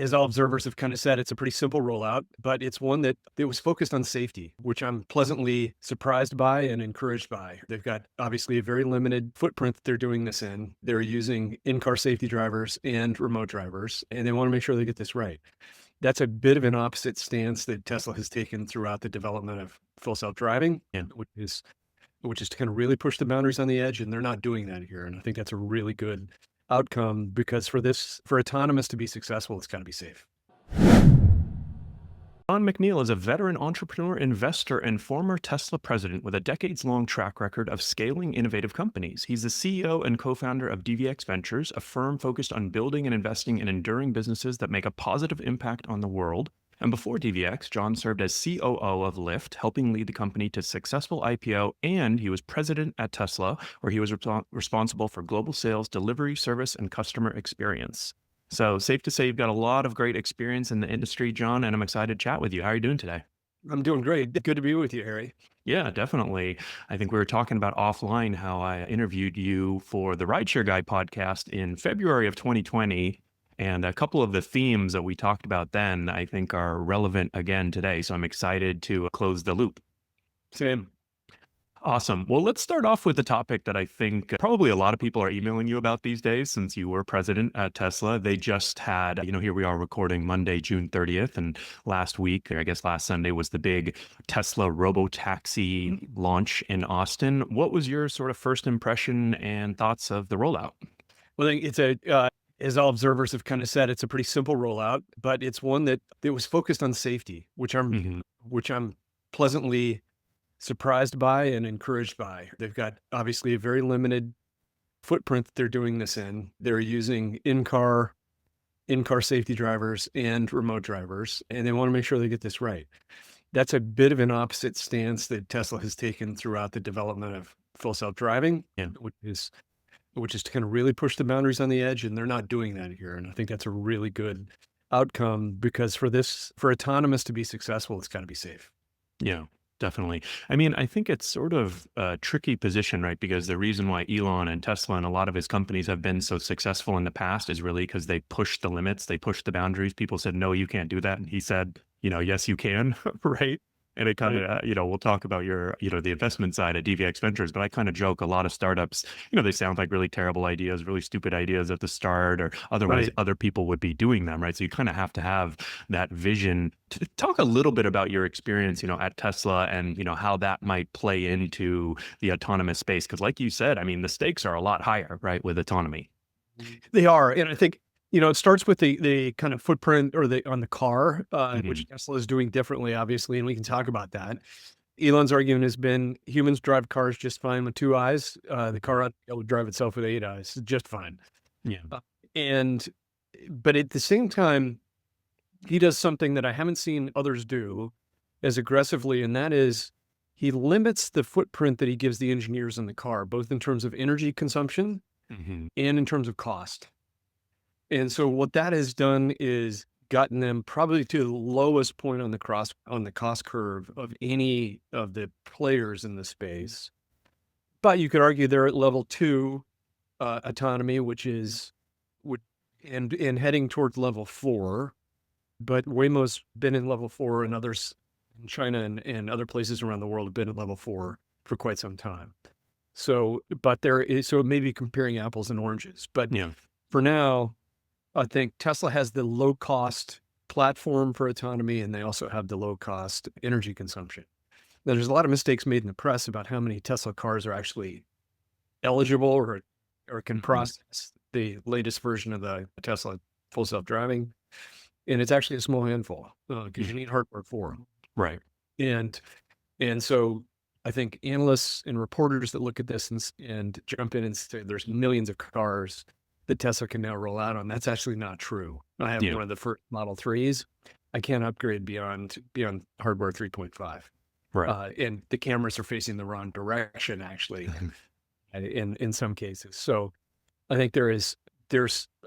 As all observers have kind of said, it's a pretty simple rollout, but it's one that it was focused on safety, which I'm pleasantly surprised by and encouraged by. They've got obviously a very limited footprint that they're doing this in. They're using in-car safety drivers and remote drivers, and they want to make sure they get this right. That's a bit of an opposite stance that Tesla has taken throughout the development of full self-driving, Yeah. which is to kind of really push the boundaries on the edge, and they're not doing that here. And I think that's a really good outcome because for autonomous to be successful, it's got to be safe. Jon McNeill is a veteran entrepreneur, investor, and former Tesla president with a decades-long track record of scaling innovative companies. He's the CEO and co-founder of DVx Ventures, a firm focused on building and investing in enduring businesses that make a positive impact on the world. And before DVx, John served as COO of Lyft, helping lead the company to successful IPO, and he was president at Tesla, where he was responsible for global sales, delivery, service, and customer experience. So safe to say you've got a lot of great experience in the industry, John, and I'm excited to chat with you. How are you doing today? I'm doing great. Good to be with you, Harry. Yeah, definitely. I think we were talking about offline how I interviewed you for the Rideshare Guy podcast in February of 2020. And a couple of the themes that we talked about then, I think, are relevant again today. So I'm excited to close the loop. Same. Awesome. Well, let's start off with the topic that I think probably a lot of people are emailing you about these days since you were president at Tesla. They just had, here we are recording Monday, June 30th. And last week, or I guess last Sunday, was the big Tesla robotaxi launch in Austin. What was your sort of first impression and thoughts of the rollout? Well, I think as all observers have kind of said, it's a pretty simple rollout, but it's one that it was focused on safety, Mhm. which I'm pleasantly surprised by and encouraged by. They've got obviously a very limited footprint that they're doing this in. They're using in-car safety drivers and remote drivers, and they want to make sure they get this right. That's a bit of an opposite stance that Tesla has taken throughout the development of full self-driving, Yeah. which is to kind of really push the boundaries on the edge, and they're not doing that here. And I think that's a really good outcome because for autonomous to be successful, it's got to be safe. Yeah, definitely. I mean, I think it's sort of a tricky position, right? Because the reason why Elon and Tesla and a lot of his companies have been so successful in the past is really because they pushed the limits, they pushed the boundaries. People said, no, you can't do that. And he said, yes, you can, right? And it kind Right. of, we'll talk about your, the investment side at DVx Ventures, but I kind of joke a lot of startups, they sound like really terrible ideas, really stupid ideas at the start, or otherwise Right. other people would be doing them, right? So you kind of have to have that vision. Talk a little bit about your experience, at Tesla and, how that might play into the autonomous space. Cause like you said, I mean, the stakes are a lot higher, right? With autonomy. They are, and I think, it starts with the kind of footprint or on the car, Mhm. which Tesla is doing differently, obviously, and we can talk about that. Elon's argument has been humans drive cars just fine with 2 eyes. The car ought to be able to drive itself with 8 eyes just fine. Yeah. Uh, and but at the same time, he does something that I haven't seen others do as aggressively, and that is he limits the footprint that he gives the engineers in the car, both in terms of energy consumption Hmm. and in terms of cost. And so what that has done is gotten them probably to the lowest point on the cost curve of any of the players in the space. But you could argue they're at level 2 autonomy, which is would and heading towards level 4. But Waymo's been in level 4, and others in China and other places around the world have been at level 4 for quite some time. So it may be comparing apples and oranges. But Yeah. for now, I think Tesla has the low cost platform for autonomy, and they also have the low cost energy consumption. Now, there's a lot of mistakes made in the press about how many Tesla cars are actually eligible or can Hmm. process the latest version of the Tesla full self driving, and it's actually a small handful because you need hardware for them. Right. And so I think analysts and reporters that look at this and jump in and say there's millions of cars that Tesla can now roll out on. That's actually not true. I have Yeah. one of the first Model 3s. I can't upgrade beyond hardware 3.5. Right. And the cameras are facing the wrong direction, actually, in some cases. So I think there's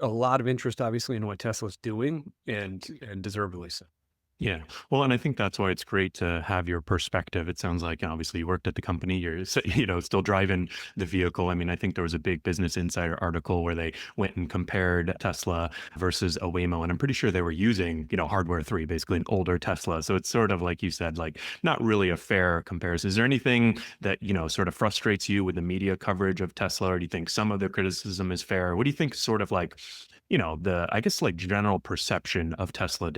a lot of interest, obviously, in what Tesla's doing, and deservedly so. Yeah. Well, and I think that's why it's great to have your perspective. It sounds like obviously you worked at the company, you're still driving the vehicle. I mean, I think there was a big Business Insider article where they went and compared Tesla versus a Waymo, and I'm pretty sure they were using, hardware 3, basically an older Tesla. So it's sort of like you said, like not really a fair comparison. Is there anything that, sort of frustrates you with the media coverage of Tesla, or do you think some of the criticism is fair? What do you think sort of like I guess like general perception of Tesla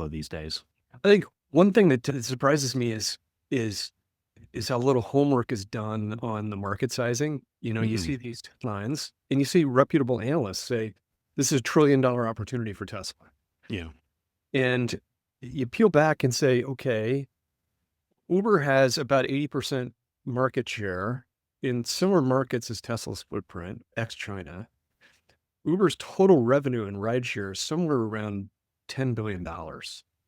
these days? I think one thing that surprises me is is how little homework is done on the market sizing. You Hmm. see these lines and you see reputable analysts say, this is $1 trillion opportunity for Tesla. Yeah. And you peel back and say, okay, Uber has about 80% market share in similar markets as Tesla's footprint, ex China. Uber's total revenue in rideshare is somewhere around $10 billion.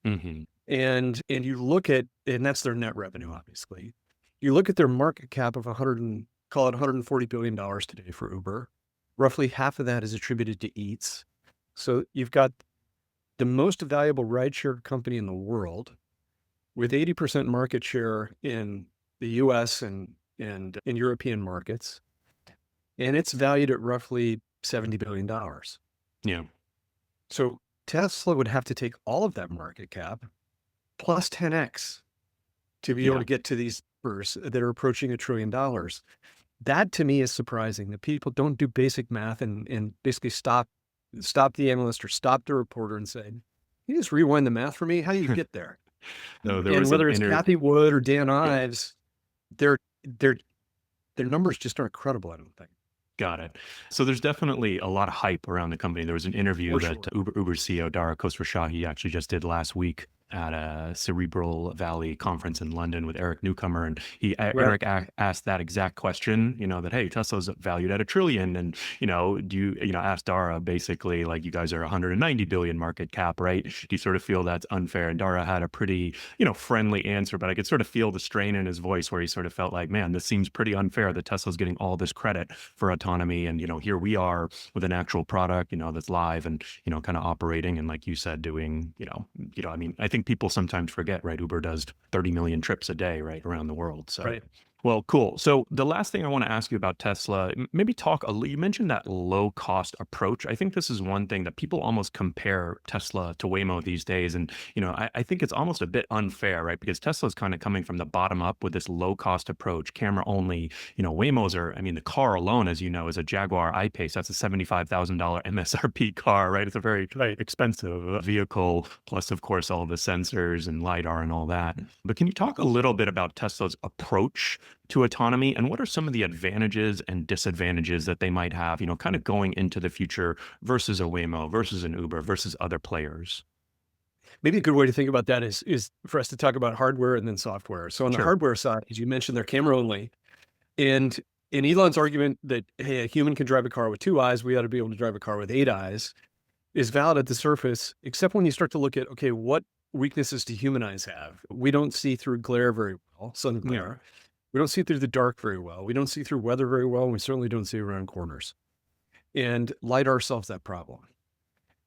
Hmm. And you look at, and that's their net revenue, obviously. You look at their market cap of 100 and call it $140 billion today for Uber. Roughly half of that is attributed to Eats. So you've got the most valuable rideshare company in the world with 80% market share in the US and in European markets. And it's valued at roughly $70 billion. Yeah. So Tesla would have to take all of that market cap plus 10x to be able Yeah. to get to these numbers that are approaching $1 trillion. That to me is surprising that people don't do basic math and basically stop the analyst or stop the reporter and say, "Can you just rewind the math for me? How do you get there?" No, there And was an whether it's inter Kathy Wood or Dan yeah. Ives, their their their numbers just aren't credible, I don't think. Got it. So there's definitely a lot of hype around the company. There was an interview For that sure. Uber CEO Dara Khosrowshahi actually just did last week at a Cerebral Valley conference in London with Eric Newcomer, and Right. Eric asked that exact question. That hey, Tesla's valued at $1 trillion, and do ask Dara basically like you guys are 190 billion market cap, right? Do you sort of feel that's unfair? And Dara had a pretty friendly answer, but I could sort of feel the strain in his voice where he sort of felt like, man, this seems pretty unfair that Tesla's getting all this credit for autonomy. And, here we are with an actual product, that's live and, kind of operating. And like you said, doing, I mean, I think people sometimes forget, right? Uber does 30 million trips a day, right, around the world. So, Right. well, cool. So the last thing I want to ask you about Tesla, maybe talk a little, you mentioned that low cost approach. I think this is one thing that people almost compare Tesla to Waymo these days. And, I think it's almost a bit unfair, right? Because Tesla is kind of coming from the bottom up with this low cost approach, camera only. Waymos are, I mean, the car alone, as you know, is a Jaguar I-Pace. That's a $75,000 MSRP car, right? It's a very expensive vehicle, plus, of course, all the sensors and LiDAR and all that. But can you talk a little bit about Tesla's approach to autonomy and what are some of the advantages and disadvantages that they might have, kind of going into the future versus a Waymo, versus an Uber, versus other players? Maybe a good way to think about that is for us to talk about hardware and then software. So on the Sure. hardware side, as you mentioned, they're camera only. And in Elon's argument that, hey, a human can drive a car with 2 eyes, we ought to be able to drive a car with 8 eyes, is valid at the surface, except when you start to look at, okay, what weaknesses do human eyes have? We don't see through glare very well, sun Yeah. glare. We don't see through the dark very well. We don't see through weather very well. And we certainly don't see around corners. And LiDAR solves that problem.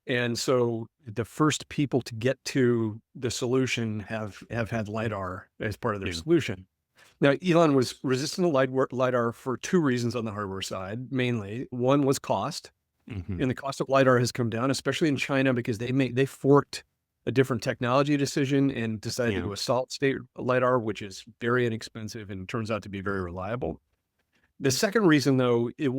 And so the first people to get to the solution have had LiDAR as part of their Yeah. solution. Now, Elon was resistant to LiDAR for 2 reasons on the hardware side, mainly. One was cost, Hmm. and the cost of LiDAR has come down, especially in China, because they forked a different technology decision and decided to Yeah. go with solid state LiDAR, which is very inexpensive and turns out to be very reliable. The second reason, though, it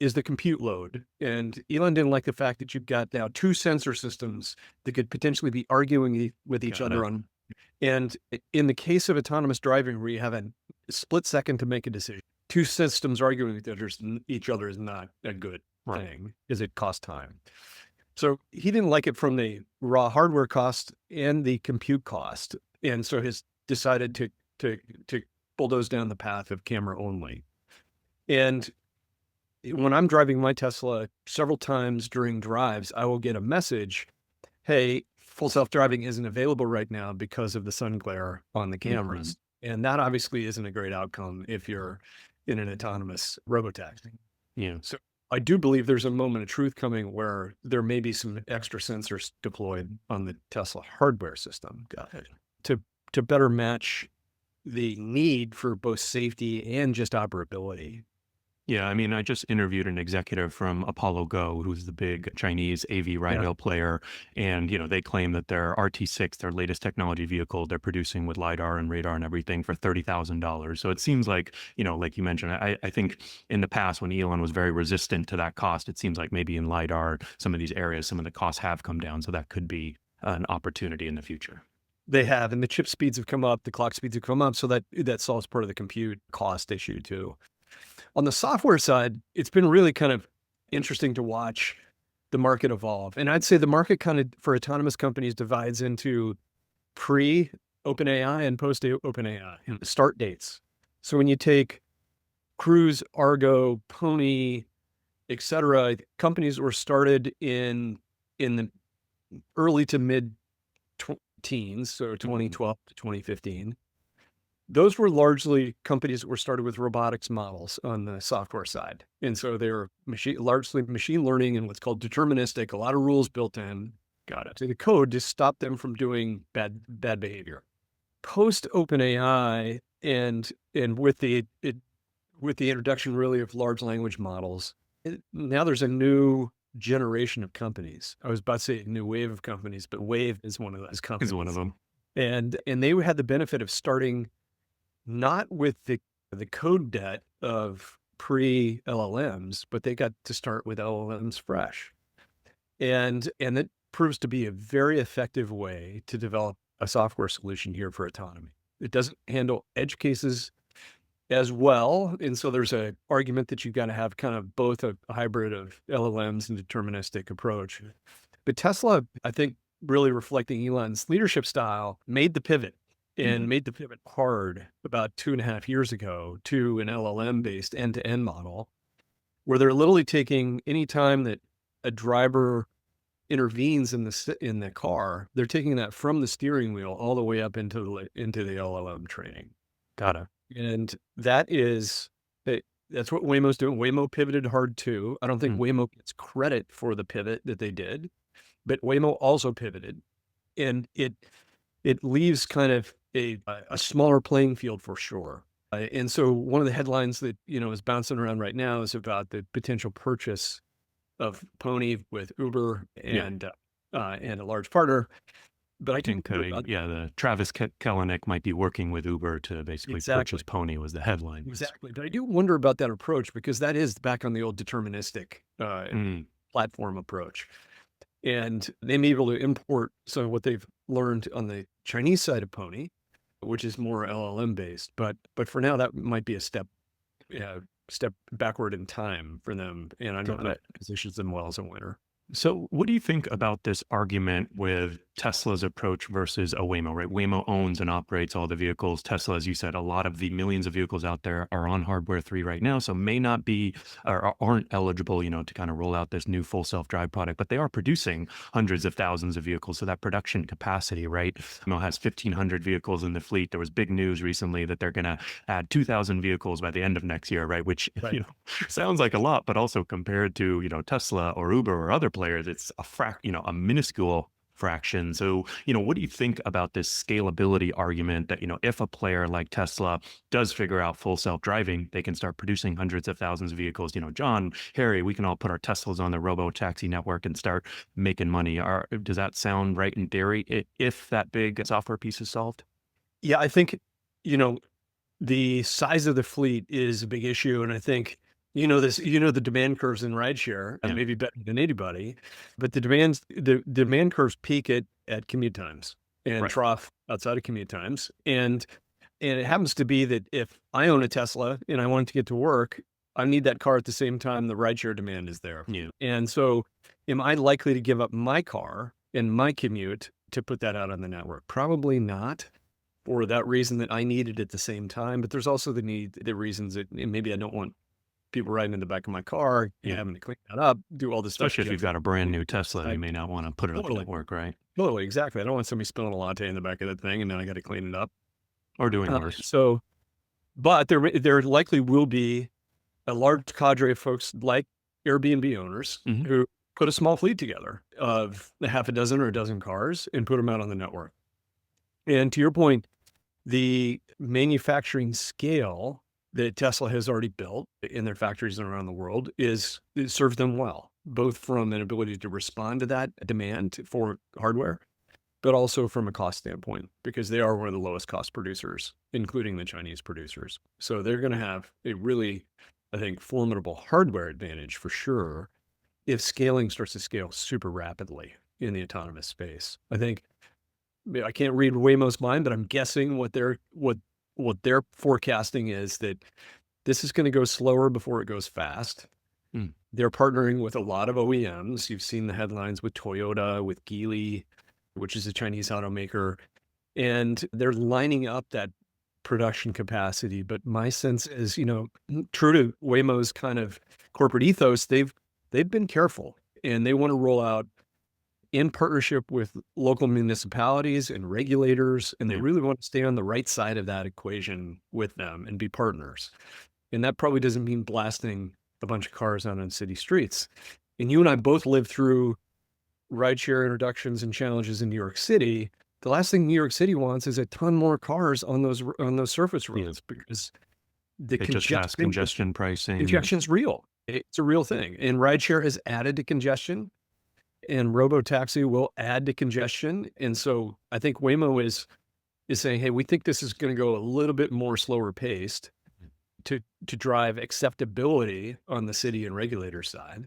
is the compute load, and Elon didn't like the fact that you've got now 2 sensor systems that could potentially be arguing with each Got other it. on. And in the case of autonomous driving, where you have a split second to make a decision, 2 systems arguing with each other is not a good Right. thing, because it costs time. So he didn't like it from the raw hardware cost and the compute cost, and so has decided to to bulldoze down the path of camera only. And when I'm driving my Tesla, several times during drives, I will get a message, hey, full self-driving isn't available right now because of the sun glare on the Hmm. cameras. And that obviously isn't a great outcome if you're in an autonomous robotaxi. Yeah. So I do believe there's a moment of truth coming where there may be some extra sensors deployed on the Tesla hardware system Got it. to better match the need for both safety and just operability. Yeah, I mean, I just interviewed an executive from Apollo Go, who's the big Chinese AV Yeah. ride-hail player, and they claim that their RT6, their latest technology vehicle, they're producing with lidar and radar and everything for $30,000. So it seems like, like you mentioned, I think in the past when Elon was very resistant to that cost, it seems like maybe in lidar, some of these areas, some of the costs have come down. So that could be an opportunity in the future. They have, and the chip speeds have come up, the clock speeds have come up, so that solves part of the compute cost issue too. On the software side, it's been really kind of interesting to watch the market evolve. And I'd say the market kind of for autonomous companies divides into pre OpenAI and post OpenAI and the start dates. So when you take Cruise, Argo, Pony, etc., companies were started in the early to mid teens, so Mhm. 2012 to 2015. Those were largely companies that were started with robotics models on the software side. And so they were largely machine learning and what's called deterministic, a lot of rules built in. Got it. So the code to stop them from doing bad behavior. Post OpenAI and with the introduction really of large language models, now there's a new generation of companies. I was about to say a new wave of companies, but Wave is one of those Is one of companies. them. And they had the benefit of starting not with the code debt of pre-LLMs, but they got to start with LLMs fresh. And that proves to be a very effective way to develop a software solution here for autonomy. It doesn't handle edge cases as well. And so there's an argument that you've got to have kind of both a hybrid of LLMs and deterministic approach. But Tesla, I think, really reflecting Elon's leadership style, made the pivot and Mhm. made the pivot hard about 2.5 years ago to an LLM based end to end model where they're literally taking any time that a driver intervenes in the car, they're taking that from the steering wheel all the way up into the LLM training. Got it. And that's what Waymo's doing. Waymo pivoted hard too. I don't think Mm. Waymo gets credit for the pivot that they did, but Waymo also pivoted, and it leaves kind of a smaller playing field for sure. And so one of the headlines that is bouncing around right now is about the potential purchase of Pony with Uber Yeah. and a large partner. But I I do think, wonder about the Travis Kalanick might be working with Uber to basically purchase exactly. Pony was the headline. Exactly. But I do wonder about that approach because that is back on the old deterministic Mm, platform approach. And they may be able to import some of what they've learned on the Chinese side of Pony, which is more LLM based. But for now, that might be a step backward in time for them. And I don't got know if it. it positions them well as a winner. So, what do you think about this argument with Tesla's approach versus a Waymo, right? Waymo owns and operates all the vehicles. Tesla, as you said, a lot of the millions of vehicles out there are on hardware 3 right now, so may not be or aren't eligible, to kind of roll out this new full self-drive product, but they are producing hundreds of thousands of vehicles. So that production capacity, right? Waymo has 1,500 vehicles in the fleet. There was big news recently that they're going to add 2,000 vehicles by the end of next year, right? Which, Right. sounds like a lot, but also compared to, Tesla or Uber or other players, it's a minuscule fraction. So, what do you think about this scalability argument that, if a player like Tesla does figure out full self-driving, they can start producing hundreds of thousands of vehicles. John, Harry, we can all put our Teslas on the robotaxi network and start making money. Does that sound right in theory if that big software piece is solved? Yeah, I think, you know, the size of the fleet is a big issue, and I think the demand curves in rideshare, Yeah, maybe better than anybody, but the demand curves peak at commute times and right. trough outside of commute times, and it happens to be that if I own a Tesla and I want to get to work, I need that car at the same time the rideshare demand is there, Yeah. and so am I likely to give up my car and my commute to put that out on the network? Probably not for that reason that I need it at the same time. But there's also the reasons that maybe I don't want people riding in the back of my car, Yeah. having to clean that up, do all this stuff Especially that if you have you've to got a brand do. new Tesla, you I may not want to put it up at totally, work, right? totally, exactly. I don't want somebody spilling a latte in the back of that thing, and then I got to clean it up. Or doing Uh, worse. so, but there likely will be a large cadre of folks like Airbnb owners Hmm. who put a small fleet together of a half a dozen or a dozen cars and put them out on the network. And to your point, the manufacturing scale that Tesla has already built in their factories around the world is it serves them well, both from an ability to respond to that demand for hardware, but also from a cost standpoint, because they are one of the lowest cost producers, including the Chinese producers. So they're going to have a really, I think, formidable hardware advantage for sure if scaling starts to scale super rapidly in the autonomous space. I can't read Waymo's mind, but I'm guessing what they're forecasting is that this is going to go slower before it goes fast. Mm. They're partnering with a lot of OEMs. You've seen the headlines with Toyota, with Geely, which is a Chinese automaker, and they're lining up that production capacity. But my sense is, true to Waymo's kind of corporate ethos, they've been careful and they want to roll out in partnership with local municipalities and regulators, and they Yeah. really want to stay on the right side of that equation with them and be partners. And that probably doesn't mean blasting a bunch of cars out on city streets. And you and I both lived through rideshare introductions and challenges in New York City. The last thing New York City wants is a ton more cars on those surface Yeah. roads because the It just has congestion pricing. congestion's real. It's a real thing. And rideshare has added to congestion and robotaxi will add to congestion. And so I think Waymo is saying, hey, we think this is going to go a little bit more slower paced to drive acceptability on the city and regulator side.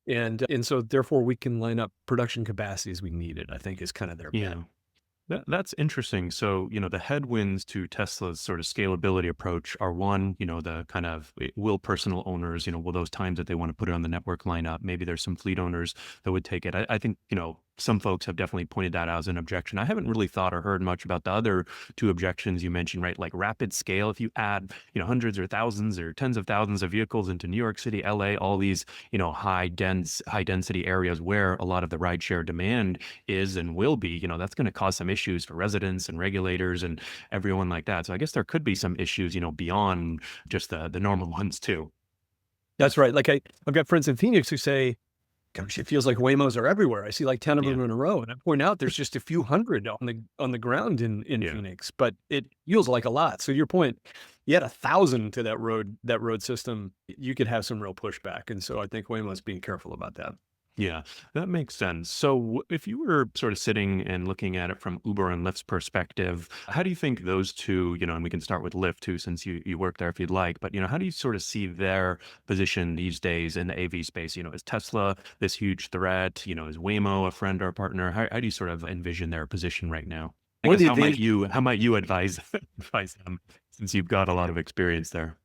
And so therefore we can line up production capacity as we need it, I think is kind of their bet. Yeah. That's interesting. So, the headwinds to Tesla's sort of scalability approach are one, the kind of will personal owners, will those times that they want to put it on the network line up? Maybe there's some fleet owners that would take it. I think, some folks have definitely pointed that out as an objection. I haven't really thought or heard much about the other two objections you mentioned, right? Like rapid scale. If you add, hundreds or thousands or tens of thousands of vehicles into New York City, LA, all these, high density areas where a lot of the rideshare demand is and will be, that's going to cause some issues for residents and regulators and everyone like that. So I guess there could be some issues, beyond just the normal ones too. That's right. Like I've got friends in Phoenix who say, gosh, it feels like Waymos are everywhere. I see like 10 of Yeah. them in a row. And I point out there's just a few hundred on the ground in Yeah. Phoenix, but it feels like a lot. So your point, you had 1,000 to that road system, you could have some real pushback. And so I think Waymo's being careful about that. Yeah, that makes sense. So, if you were sort of sitting and looking at it from Uber and Lyft's perspective, how do you think those two, and we can start with Lyft too, since you work there if you'd like, but, how do you sort of see their position these days in the AV space? Is Tesla this huge threat? Is Waymo a friend or a partner? How do you sort of envision their position right now? I One of guess the how might you advise them since you've got a lot of experience there?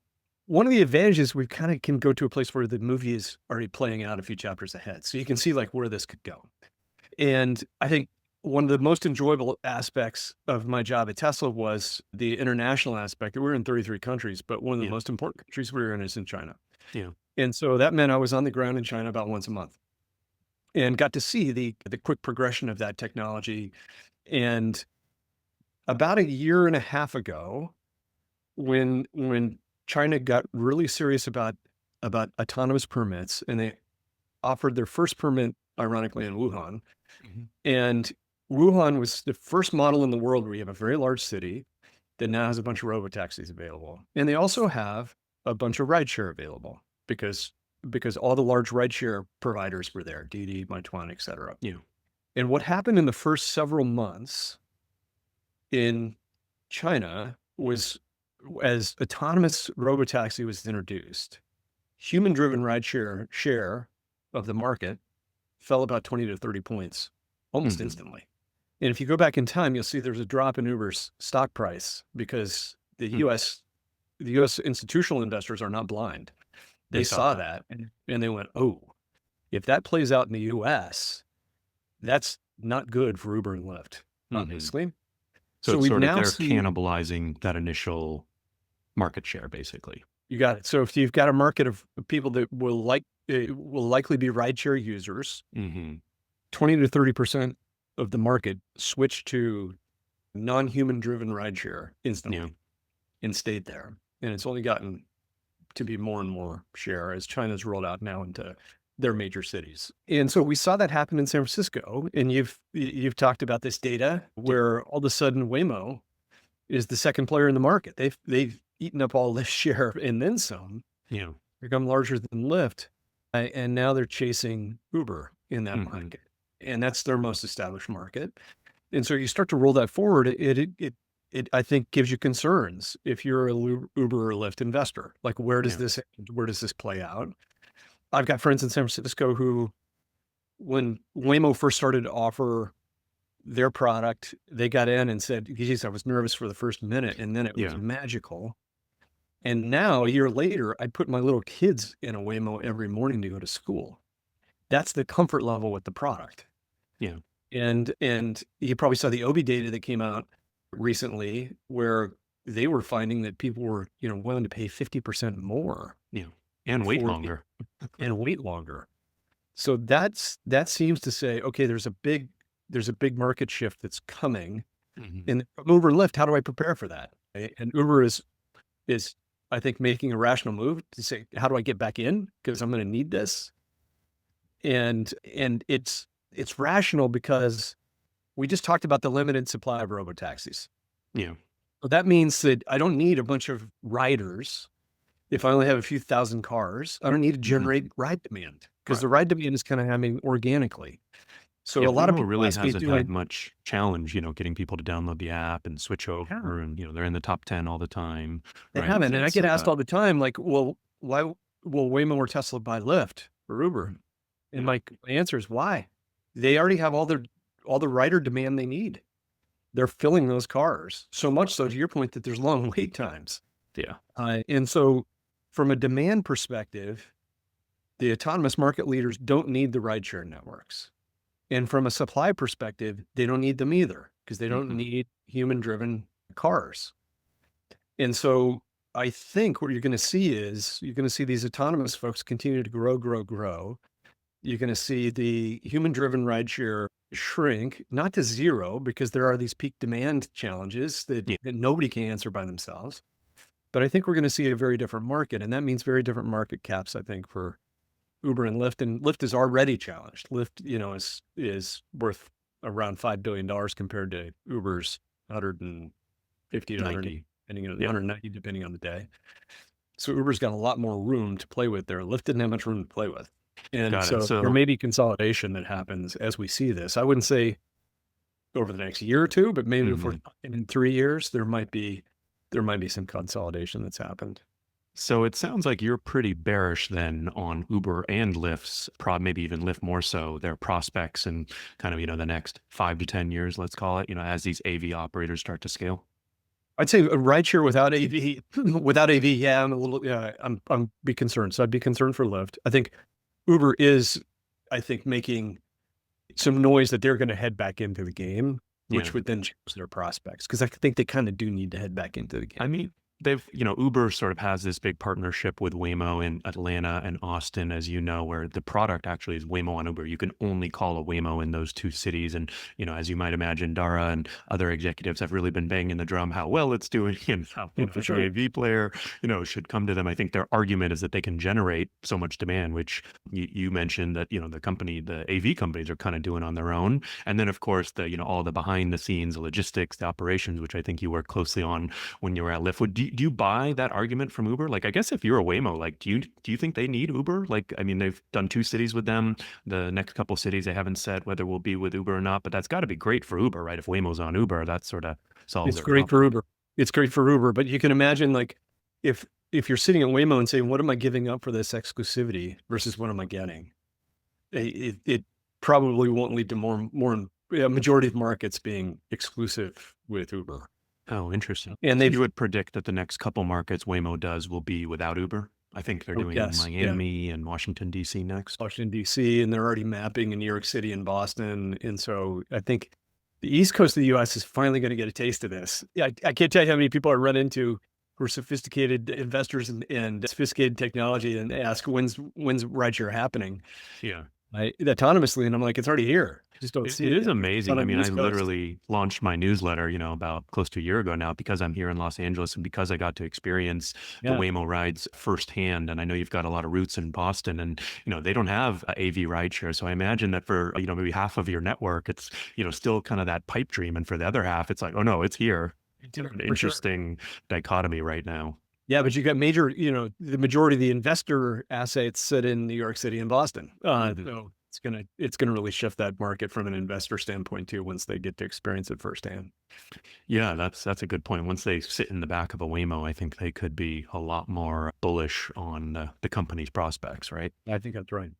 One of the advantages we kind of can go to a place where the movie is already playing out a few chapters ahead. So you can see like where this could go. And I think one of the most enjoyable aspects of my job at Tesla was the international aspect. We were in 33 countries, but one of the Yeah, most important countries we were in is in China. yeah. And so that meant I was on the ground in China about once a month and got to see the quick progression of that technology. And about a year and a half ago, when China got really serious about autonomous permits, and they offered their first permit, ironically, in Wuhan. Mhm. And Wuhan was the first model in the world where you have a very large city that now has a bunch of robotaxis available. And they also have a bunch of rideshare available because all the large rideshare providers were there, Didi, Meituan, et cetera. Yeah. And what happened in the first several months in China was as autonomous robotaxi was introduced, human-driven rideshare share of the market fell about 20 to 30 points almost Mhm. instantly. And if you go back in time, you'll see there's a drop in Uber's stock price because the Mm. US the US institutional investors are not blind. They They saw saw that. that and they went, "Oh, if that plays out in the US, that's not good for Uber and Lyft, Mhm. obviously." So So it's we've sort of now they're seen cannibalizing that initial market share, basically. you got it. So if you've got a market of people that will likely be rideshare users, Mhm. 20 to 30% of the market switched to non-human driven rideshare Yeah. instantly and stayed there. And it's only gotten to be more and more share as China's rolled out now into their major cities. And so we saw that happen in San Francisco. And you've talked about this data where all of a sudden Waymo is the second player in the market. They've eaten up all this share and then some, Yeah. become larger than Lyft, and now they're chasing Uber in that market, and that's their most established market. And so you start to roll that forward, it I think gives you concerns if you're a Uber or Lyft investor. Like, where does this play out? I've got friends in San Francisco who, when Waymo first started to offer their product, they got in and said, geez, I was nervous for the first minute, and then it was magical. And now, a year later, I put my little kids in a Waymo every morning to go to school. That's the comfort level with the product. Yeah. And you probably saw the Obi data that came out recently, where they were finding that people were, willing to pay 50% more. Yeah. And wait longer. And wait longer. So that seems to say, okay, there's a big market shift that's coming. And from Uber and Lyft, how do I prepare for that? And Uber is I think making a rational move to say, how do I get back in? Because I'm going to need this. And it's rational because we just talked about the limited supply of robotaxis. Yeah. So that means that I don't need a bunch of riders. If I only have a few thousand cars, I don't need to generate ride demand, because the ride demand is kind of happening organically. So a lot of Waymo people really ask me, hasn't had much challenge, getting people to download the app and switch over, and they're in the top 10 all the time. They Right? haven't, and I get asked all the time, like, well, why will Waymo or Tesla buy Lyft or Uber? And my answer is, why? They already have all the rider demand they need. They're filling those cars, so much so, to your point, that there's long wait times. Yeah. And so from a demand perspective, the autonomous market leaders don't need the rideshare networks. And from a supply perspective, they don't need them either, because they don't need human-driven cars. And so I think what you're going to see is these autonomous folks continue to grow. You're going to see the human-driven rideshare shrink, not to zero, because there are these peak demand challenges that nobody can answer by themselves. But I think we're going to see a very different market, and that means very different market caps, I think, for Uber and Lyft. And Lyft is already challenged. Lyft, is worth around $5 billion compared to Uber's 150 to 190, depending on the day. So Uber's got a lot more room to play with there. Lyft didn't have much room to play with. And so there may be consolidation that happens as we see this. I wouldn't say over the next year or two, but maybe if we're in 3 years, there might be some consolidation that's happened. So it sounds like you're pretty bearish then on Uber and Lyft's, maybe even Lyft more so, their prospects and kind of, the next 5 to 10 years, let's call it, as these AV operators start to scale. I'd say a rideshare without AV, yeah, I'm be concerned. So I'd be concerned for Lyft. I think Uber is, making some noise that they're going to head back into the game, which would then change their prospects, because I think they kind of do need to head back into the game. I mean, Uber sort of has this big partnership with Waymo in Atlanta and Austin, as you know, where the product actually is Waymo on Uber. You can only call a Waymo in those two cities. And, as you might imagine, Dara and other executives have really been banging the drum how well it's doing, and how the AV player, should come to them. I think their argument is that they can generate so much demand, which you mentioned that, the AV companies are kind of doing on their own. And then, of course, all the behind the scenes, the logistics, the operations, which I think you work closely on when you were at Lyft. Do you buy that argument from Uber? Like, I guess if you're a Waymo, like, do you think they need Uber? Like, I mean, they've done 2 cities with them. The next couple cities, they haven't said whether we'll be with Uber or not, but that's got to be great for Uber, right? If Waymo's on Uber, that sort of solves It's great for Uber. It's great for Uber, but you can imagine, like, if you're sitting at Waymo and saying, what am I giving up for this exclusivity versus what am I getting? It probably won't lead to majority of markets being exclusive with Uber. Oh, interesting. And you would predict that the next couple markets Waymo does will be without Uber? I think they're doing Miami and Washington, D.C. next. Washington, D.C., and they're already mapping in New York City and Boston. And so I think the East Coast of the U.S. is finally going to get a taste of this. I can't tell you how many people I run into who are sophisticated investors and sophisticated technology and ask, when's rideshare happening? Yeah. autonomously, and I'm like, it's already here. I just don't It, see it it is yet. It's not amazing. I on the mean, I East Coast. literally launched my newsletter, about close to a year ago now because I'm here in Los Angeles and because I got to experience the Yeah, Waymo rides firsthand. And I know you've got a lot of roots in Boston and, they don't have a AV rideshare. So I imagine that for, maybe half of your network, it's, still kind of that pipe dream. And for the other half, it's like, oh no, it's here. It's an for sure. interesting dichotomy right now. Yeah, but you got major, the majority of the investor assets sit in New York City and Boston. Mhm. So it's gonna really shift that market from an investor standpoint too, once they get to experience it firsthand. Yeah, that's a good point. Once they sit in the back of a Waymo, I think they could be a lot more bullish on the company's prospects, right? I think that's right.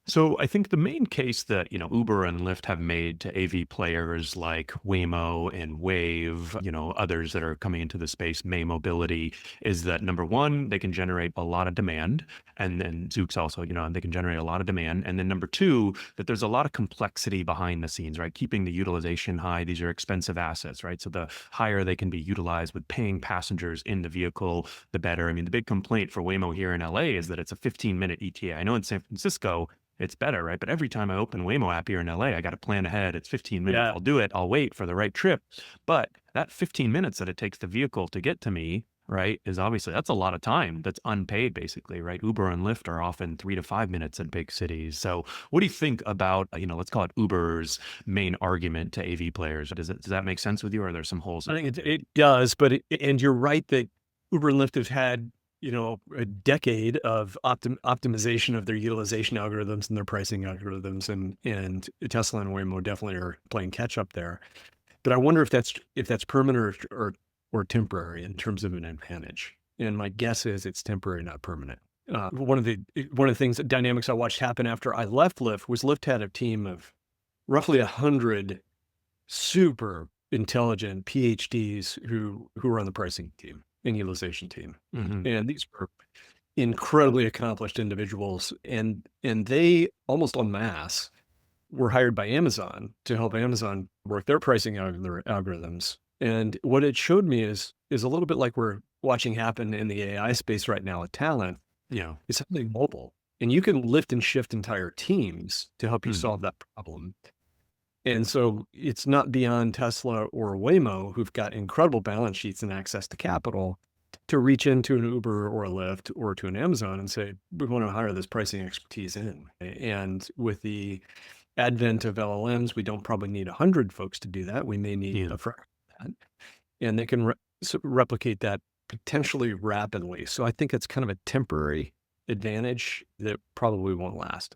So I think the main case that, Uber and Lyft have made to AV players like Waymo and Wave, others that are coming into the space, May Mobility, is that number one, they can generate a lot of demand. And then Zoox also, they can generate a lot of demand. And then number two, that there's a lot of complexity behind the scenes, right? Keeping the utilization high. These are expensive assets, right? So the higher they can be utilized with paying passengers in the vehicle, the better. I mean, the big complaint for Waymo here in LA is that it's a 15-minute ETA. I know in San Francisco, it's better, right? But every time I open Waymo app here in LA, I got to plan ahead. It's 15 minutes. Yeah. I'll do it. I'll wait for the right trip. But that 15 minutes that it takes the vehicle to get to me, right, is obviously that's a lot of time that's unpaid, basically, right? Uber and Lyft are often 3 to 5 minutes in big cities. So, what do you think about, let's call it Uber's main argument to AV players? Does that make sense with you, or are there some holes I in think it does, but and you're right that Uber and Lyft have had, a decade of optimization of their utilization algorithms and their pricing algorithms, and Tesla and Waymo definitely are playing catch up there. But I wonder if that's permanent or temporary in terms of an advantage. And my guess is it's temporary, not permanent. One of the things, dynamics I watched happen after I left Lyft was Lyft had a team of roughly 100 super intelligent PhDs who were on the pricing team and utilization team. hmm And these were incredibly accomplished individuals, and they almost en masse were hired by Amazon to help Amazon work their pricing algorithms. And what it showed me is a little bit like we're watching happen in the AI space right now with talent. Yeah. It's something mobile, and you can lift and shift entire teams to help you Mhm. solve that problem. And so it's not beyond Tesla or Waymo, who've got incredible balance sheets and access to capital, to reach into an Uber or a Lyft or to an Amazon and say, we want to hire this pricing expertise in. And with the advent of LLMs, we don't probably need 100 folks to do that. We may need Yeah. a fraction of that. And they can replicate that potentially rapidly. So I think it's kind of a temporary advantage that probably won't last.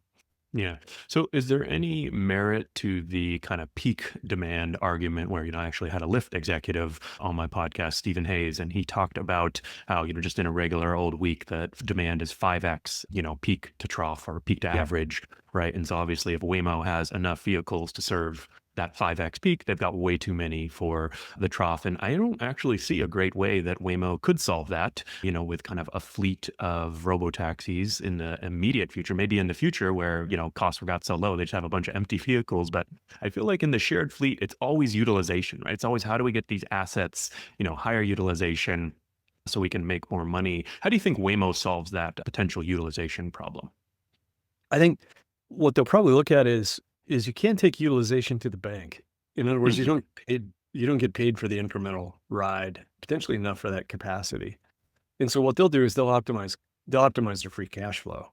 Yeah. So is there any merit to the kind of peak demand argument where, I actually had a Lyft executive on my podcast, Stephen Hayes, and he talked about how, just in a regular old week, that demand is 5x, peak to trough or peak to Yeah. average, right? And so obviously if Waymo has enough vehicles to serve that 5x peak, they've got way too many for the trough. And I don't actually see a great way that Waymo could solve that, with kind of a fleet of robotaxis in the immediate future, maybe in the future where, costs got so low, they just have a bunch of empty vehicles. But I feel like in the shared fleet, it's always utilization, right? It's always how do we get these assets, higher utilization so we can make more money. How do you think Waymo solves that potential utilization problem? I think what they'll probably look at is you can't take utilization to the bank. In other words, Mhm. you don't get paid for the incremental ride, potentially enough for that capacity. And so what they'll do is they'll optimize their free cash flow.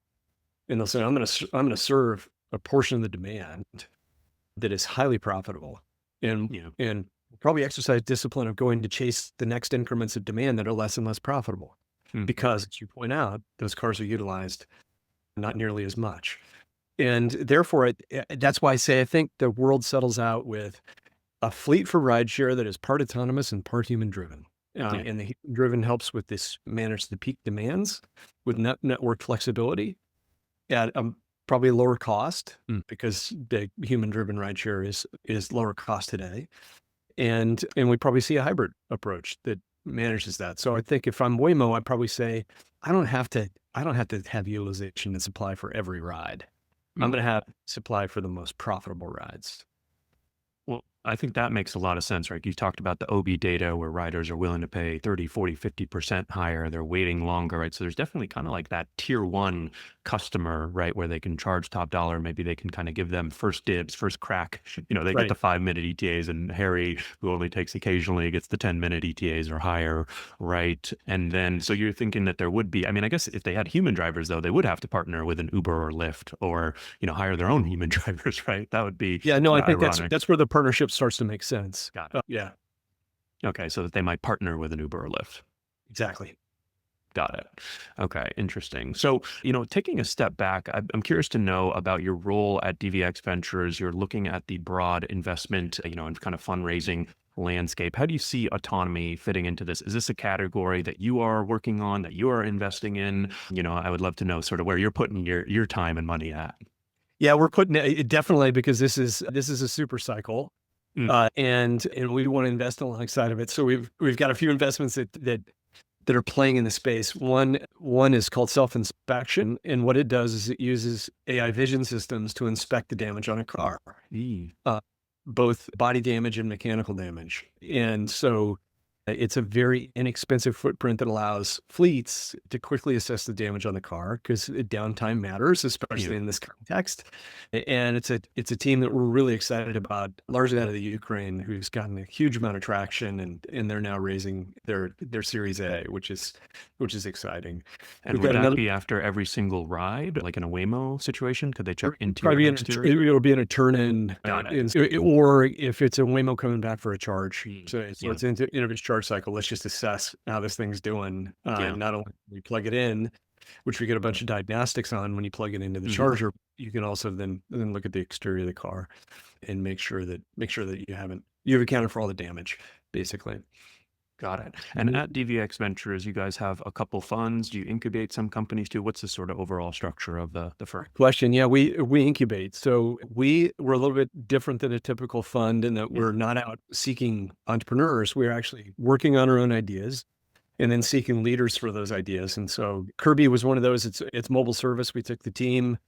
And they'll say, I'm gonna serve a portion of the demand that is highly profitable, and Yeah. and probably exercise discipline of going to chase the next increments of demand that are less and less profitable. Mhm. Because as you point out, those cars are utilized not nearly as much. And therefore, that's why I say I think the world settles out with a fleet for rideshare that is part autonomous and part human driven. Yeah. And the human driven helps with this manage the peak demands with network flexibility at probably lower cost Mm. because the human driven rideshare is lower cost today. And we probably see a hybrid approach that manages that. So I think if I'm Waymo, I'd probably say I don't have to have utilization and supply for every ride. I'm Mm. going to have supply for the most profitable rides. Well, I think that makes a lot of sense, right? You talked about the OB data where riders are willing to pay 30, 40, 50% higher. They're waiting longer, right? So there's definitely kind of like that tier one customer, right, where they can charge top dollar. Maybe they can kind of give them first dibs, first crack. They get Right. the 5-minute ETAs, and Harry, who only takes occasionally, gets the 10-minute ETAs or higher, right? And then, so you're thinking that there would be, I mean, I guess if they had human drivers, though, they would have to partner with an Uber or Lyft, or, hire their own human drivers, right? That would be Yeah, no, I think ironic. that's where the partnership starts to make sense. Got it. Yeah, Okay, so that they might partner with an Uber or Lyft. exactly. Got it. Okay, interesting. So, taking a step back, I'm curious to know about your role at DVx Ventures. You're looking at the broad investment, and kind of fundraising landscape. How do you see autonomy fitting into this? Is this a category that you are working on, that you are investing in? I would love to know sort of where you're putting your time and money at. Yeah, we're putting it definitely, because this is a super cycle, Mm. and we want to invest alongside of it. So we've got a few investments that are playing in the space. One is called self-inspection, and what it does is it uses AI vision systems to inspect the damage on a car, E. uh, both body damage and mechanical damage. And so it's a very inexpensive footprint that allows fleets to quickly assess the damage on the car, because downtime matters, Yeah. especially in this context. And it's a team that we're really excited about, largely out of the Ukraine, who's gotten a huge amount of traction, and they're now raising their Series A, which is exciting. And We've would got that another. be after every single ride, like in a Waymo situation? Could they check interior Probably and exterior? it'll be in a turn-in, Got it. or if it's a Waymo coming back for a charge. Mm. So Yeah. it's into its charge cycle. Let's just assess how this thing's doing. Yeah. And not only we plug it in, which we get a bunch of diagnostics on when you plug it into the Mhm. charger, you can also then look at the exterior of the car and make sure that you've accounted for all the damage, basically. Got it. And at DVX Ventures, you guys have a couple funds. Do you incubate some companies too? What's the sort of overall structure of the firm? Question. Yeah, we incubate. So we're a little bit different than a typical fund in that Mm. we're not out seeking entrepreneurs. We're actually working on our own ideas and then seeking leaders for those ideas. And so Kirby was one of those. It's mobile service. We took the team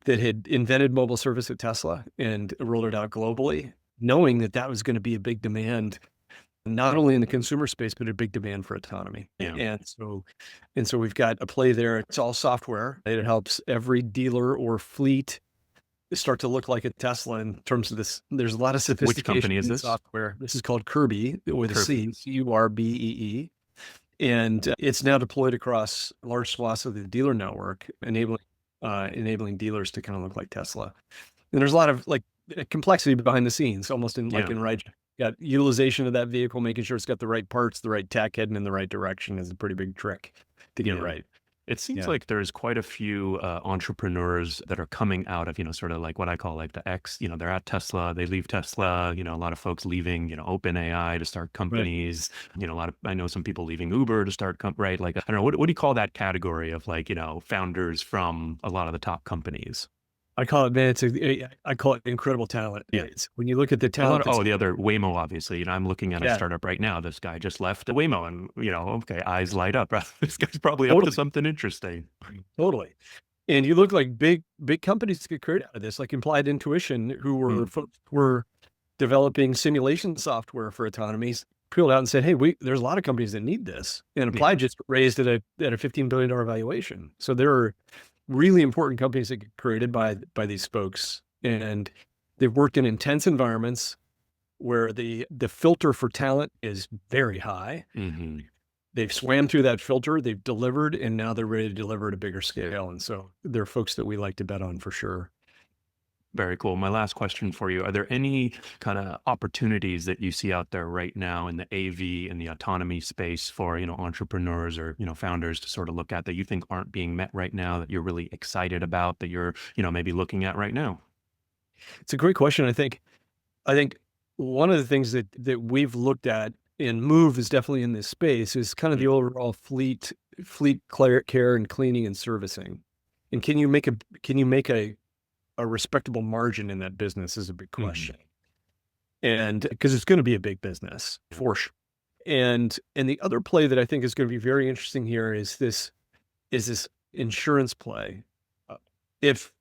that had invented mobile service at Tesla and rolled it out globally, knowing that that was going to be a big demand, not only in the consumer space, but a big demand for autonomy. Yeah. And so we've got a play there. It's all software. It helps every dealer or fleet start to look like a Tesla in terms of this. There's a lot of Which sophistication company is in this? software. This is called Kirby with a Kirby. C, Curbee. And it's now deployed across large swaths of the dealer network, enabling dealers to kind of look like Tesla. And there's a lot of like complexity behind the scenes, almost in Yeah. Rideshare. Got utilization of that vehicle, making sure it's got the right parts, the right tech, heading in the right direction is a pretty big trick to get Yeah. right. It seems Yeah. like there's quite a few entrepreneurs that are coming out of, sort of like what I call like the X, they're at Tesla, they leave Tesla, a lot of folks leaving, OpenAI to start Right. companies, I know some people leaving Uber to start, right? Like, I don't know, what do you call that category of like, founders from a lot of the top companies? I call it, man, I call it incredible talent. Yeah. It's when you look at the A lot talent that's, the other Waymo, obviously, I'm looking at a yeah, startup right now. This guy just left the Waymo and, okay, eyes light up. This guy's probably up to totally, something interesting. totally. And you look like big companies get created out of this, like Implied Intuition, who Mm. were developing simulation software for autonomies, peeled out and said, "Hey, there's a lot of companies that need this." And Yeah. Applied just raised at a $15 billion valuation. So there are really important companies that get created by these folks, and they've worked in intense environments where the filter for talent is very high. Hmm. They've swam through that filter, they've delivered, and now they're ready to deliver at a bigger scale. And so they're folks that we like to bet on for sure. Very cool. My last question for you. Are there any kind of opportunities that you see out there right now in the AV and the autonomy space for, entrepreneurs or, founders to sort of look at that you think aren't being met right now, that you're really excited about, that you're, maybe looking at right now? It's a great question. I think one of the things that we've looked at, and Move is definitely in this space, is kind of Mm. the overall fleet care and cleaning and servicing. And can you make a respectable margin in that business is a big Mhm. question. And because it's going to be a big business for sure. And the other play that I think is going to be very interesting here is this insurance play. Uh, If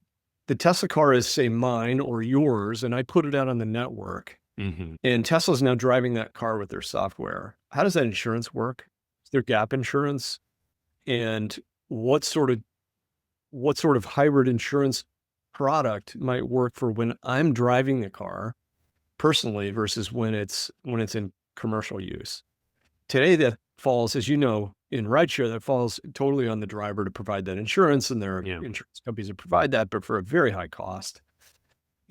the Tesla car is, say, mine or yours, and I put it out on the network, Mhm. and Tesla's now driving that car with their software, how does that insurance work? Is there gap insurance? And what sort of what sort of hybrid insurance product might work for when I'm driving the car personally versus when it's in commercial use. Today, that falls, as you know, in rideshare, that falls totally on the driver to provide that insurance, and there are Yeah. insurance companies that provide that, but for a very high cost.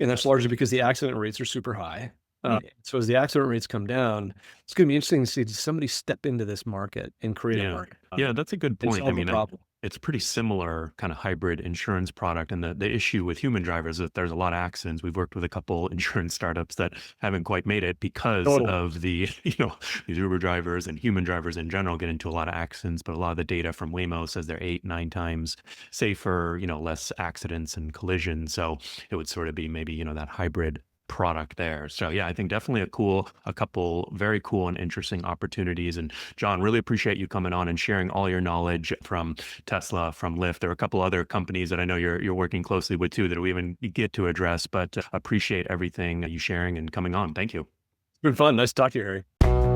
And that's largely because the accident rates are super high. Mm. So as the accident rates come down, it's going to be interesting to see somebody step into this market and create a Yeah. market Yeah, that's a good and point. I solve a mean, problem. it's a pretty similar kind of hybrid insurance product. And the issue with human drivers is that there's a lot of accidents. We've worked with a couple insurance startups that haven't quite made it because Totally. of the, these Uber drivers and human drivers in general get into a lot of accidents. But a lot of the data from Waymo says they're 8, 9 times safer, less accidents and collisions. So it would sort of be maybe, that hybrid product there. So yeah, I think definitely a couple very cool and interesting opportunities. And John, really appreciate you coming on and sharing all your knowledge from Tesla, from Lyft. There are a couple other companies that I know you're working closely with too that we even get to address, but appreciate everything you sharing and coming on. Thank you. It's been fun. Nice to talk to you, Harry.